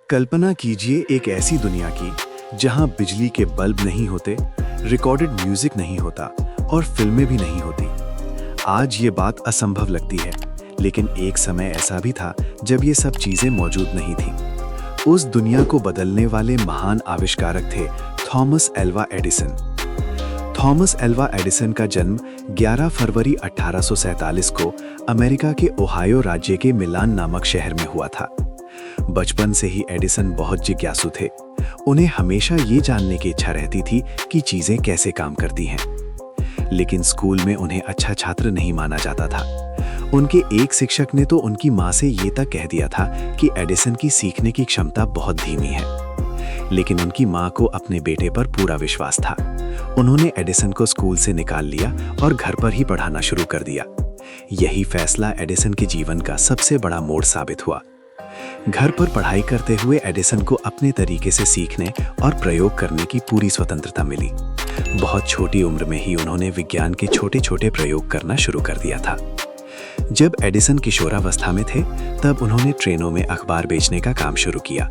कल्पना कीजिए एक ऐसी दुनिया की जहां बिजली के बल्ब नहीं होते, रिकॉर्डेड म्यूजिक नहीं होता और फिल्में भी नहीं होती। आज ये बात असंभव लगती है, लेकिन एक समय ऐसा भी था जब ये सब चीजें मौजूद नहीं थीं। उस दुनिया को बदलने वाले महान आविष्कारक थे Thomas Alva Edison. Thomas Alva Edison का जन्म 11 फरवरी 1847 को अमेरिका के ओहायो राज्य के मिलान नामक शहर में हुआ था। बचपन से ही एडिसन बहुत जिज्ञासु थे। उन्हें हमेशा ये जानने की इच्छा रहती थी कि चीजें कैसे काम करती हैं। लेकिन स्कूल में उन्हें अच्छा छात्र नहीं माना जाता था। उनके एक शिक्षक ने तो उनकी माँ से ये तक कह दिया था कि एडिसन की सीखने की क्षमता बहुत धीमी है। लेकिन उनकी माँ को अपने बेटे पर पूरा विश्वास था। उन्होंने एडिसन को स्कूल से निकाल लिया और घर पर ही पढ़ाना शुरू कर दिया। यही फैसला एडिसन के जीवन का सबसे बड़ा मोड़ साबित हुआ। घर पर पढ़ाई करते हुए एडिसन को अपने तरीके से सीखने और प्रयोग करने की पूरी स्वतंत्रता मिली। बहुत छोटी उम्र में ही उन्होंने विज्ञान के छोटे छोटे प्रयोग करना शुरू कर दिया था। जब एडिसन किशोरावस्था में थे, तब उन्होंने ट्रेनों में अखबार बेचने का काम शुरू किया।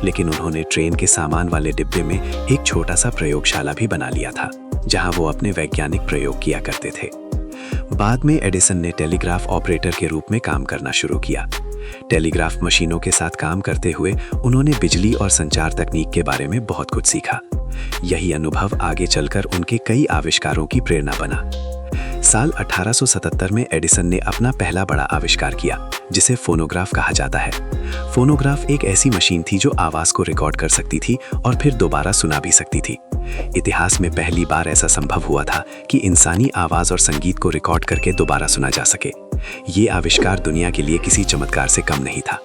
लेकिन उन्होंने ट्रेन के सामान वाले डिब्बे में एक छोटा सा प्रयोगशाला भी बना लिया था, जहां वो अपने वैज्ञानिक प्रयोग किया करते थे। बाद में एडिसन ने टेलीग्राफ ऑपरेटर के रूप में काम करना शुरू किया। टेलीग्राफ मशीनों के साथ काम करते हुए उन्होंने बिजली और संचार तकनीक के बारे में बहुत कुछ सीखा। यही अनुभव आगे चलकर उनके कई आविष्कारों की प्रेरणा बना। साल 1877 में एडिसन ने अपना पहला बड़ा आविष्कार किया, जिसे फोनोग्राफ कहा जाता है। फोनोग्राफ एक ऐसी मशीन थी जो आवाज को रिकॉर्ड कर सकती थी और फिर दोबारा सुना भी सकती थी। इतिहास में पहली बार ऐसा संभव हुआ था कि इंसानी आवाज और संगीत को रिकॉर्ड करके दोबारा सुना जा सके। ये आविष्कार दुनिया के लिए किसी चमत्कार से कम नहीं था।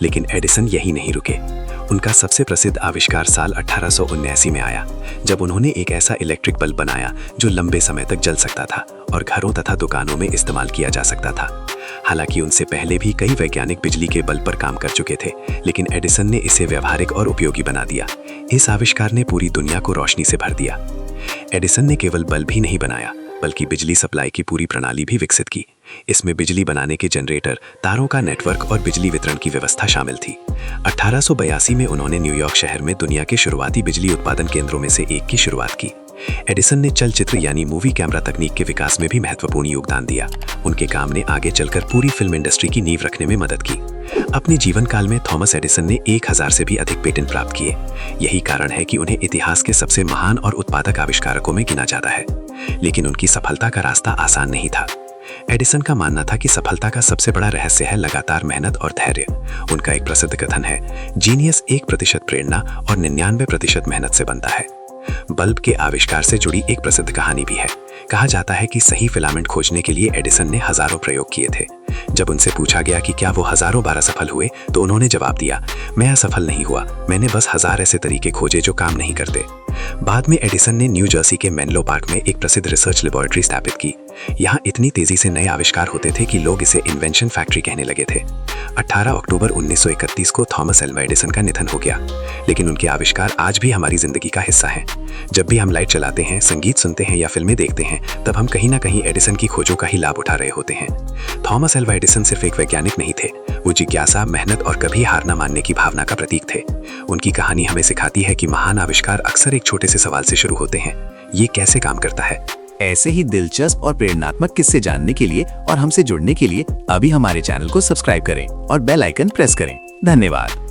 लेकिन एडिसन यही नहीं रुके। उनका सबसे प्रसिद्ध आविष्कार साल 1879 में आया, जब उन्होंने एक ऐसा इलेक्ट्रिक बल्ब बनाया जो लंबे समय तक जल सकता था और घरों तथा दुकानों में इस्तेमाल किया जा सकता था। हालांकि उनसे पहले भी कई वैज्ञानिक बिजली के बल्ब पर काम कर चुके थे, लेकिन एडिसन ने इसे व्यावहारिक और उपयोगी बना दिया। इस आविष्कार ने पूरी दुनिया को रोशनी से भर दिया। एडिसन ने केवल बल्ब ही नहीं बनाया, बल्कि बिजली सप्लाई की पूरी प्रणाली भी विकसित की। इसमें बिजली बनाने के जनरेटर, तारों का नेटवर्क और बिजली वितरण की व्यवस्था शामिल थी। 1882 में उन्होंने न्यूयॉर्क शहर में दुनिया के शुरुआती बिजली उत्पादन केंद्रों में से एक की शुरुआत की। एडिसन ने चलचित्र यानी मूवी कैमरा तकनीक के विकास में भी महत्वपूर्ण योगदान दिया। उनके काम ने आगे चलकर पूरी फिल्म इंडस्ट्री की नींव रखने में मदद की। अपने जीवन काल में थॉमस एडिसन ने 1000 से भी अधिक पेटेंट प्राप्त किए। यही कारण है कि उन्हें इतिहास के सबसे महान और उत्पादक आविष्कारकों में गिना जाता है। लेकिन उनकी सफलता का रास्ता आसान नहीं था। एडिसन का मानना था कि सफलता का सबसे बड़ा रहस्य है लगातार मेहनत और धैर्य। उनका एक प्रसिद्ध कथन है, जीनियस 1% प्रेरणा और 99% मेहनत से बनता है। बल्ब के आविष्कार से जुड़ी एक प्रसिद्ध कहानी भी है। कहा जाता है कि सही फिलामेंट खोजने के लिए एडिसन ने हजारों प्रयोग किए थे। जब उनसे पूछा गया कि क्या वो हजारों बार असफल हुए, तो उन्होंने जवाब दिया, मैं असफल नहीं हुआ, मैंने बस 1000 ऐसे तरीके खोजे जो काम नहीं करते। बाद में एडिसन ने न्यू जर्सी के मेनलो पार्क में एक प्रसिद्ध रिसर्च लेबोरेटरी स्थापित की। यहाँ इतनी तेजी से नए आविष्कार होते थे कि लोग इसे इन्वेंशन फैक्ट्री कहने लगे थे। 18 अक्टूबर 1931 को थॉमस एल्वा एडिसन का निधन हो गया, लेकिन उनके आविष्कार आज भी हमारी जिंदगी का हिस्सा हैं। जब भी हम लाइट चलाते हैं, संगीत सुनते हैं या फिल्में देखते हैं, तब हम कहीं ना कहीं एडिसन की खोजों का ही लाभ उठा रहे होते हैं। थॉमस एल्वा एडिसन सिर्फ एक वैज्ञानिक नहीं थे, वो जिज्ञासा, मेहनत और कभी हार न मानने की भावना का प्रतीक थे। उनकी कहानी हमें सिखाती है कि महान आविष्कार अक्सर एक छोटे से सवाल से शुरू होते हैं, ये कैसे काम करता है। ऐसे ही दिलचस्प और प्रेरणात्मक किस्से जानने के लिए और हमसे जुड़ने के लिए अभी हमारे चैनल को सब्सक्राइब करें और बेल आइकन प्रेस करें। धन्यवाद।